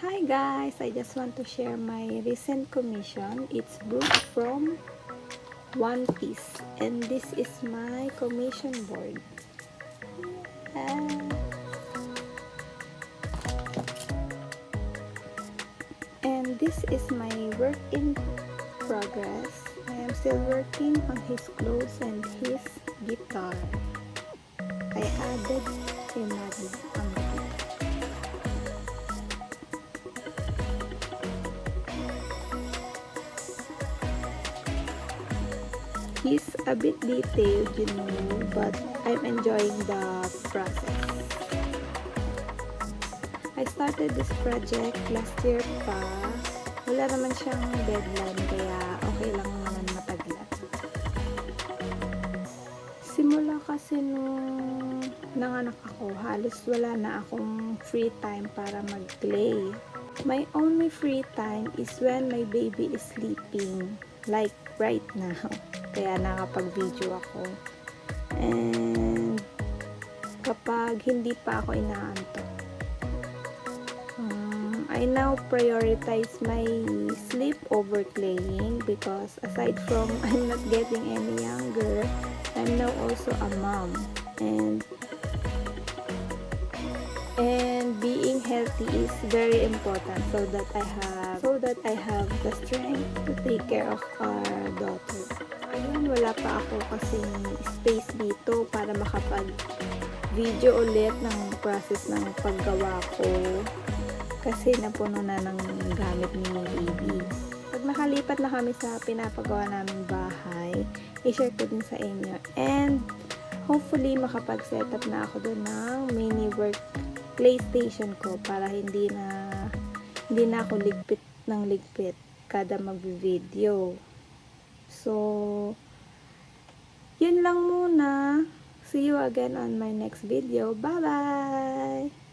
Hi guys, I just want to share my recent commission. It's book from One Piece and this is my commission board. Ah. And this is my work in progress. I am still working on his clothes and his guitar. I added a magnet on the guitar. He's a bit detailed, but I'm enjoying the process. I started this project last year pa. Wala naman siyang deadline, kaya okay lang naman mataglan. Simula kasi nung nanganak ako, halos wala na akong free time para mag-play. My only free time is when my baby is sleeping, like right now. Kaya nakapag-video ako. And kapag hindi pa ako inaantok, I now prioritize my sleep over playing because aside from I'm not getting any younger, I'm now also a mom. And being healthy is very important so that I have the strength to take care of our daughter. Ayun, wala pa ako kasing space dito para makapag-video ulit ng process ng paggawa ko kasi napuno na ng gamit ni baby. Pag nakalipat na kami sa pinapagawa naming bahay, i-share ko din sa inyo. And hopefully makapag-setup na ako doon ng mini work PlayStation ko para hindi na ako ligpit ng ligpit kada mag-video. So, yun lang muna. See you again on my next video. Bye-bye!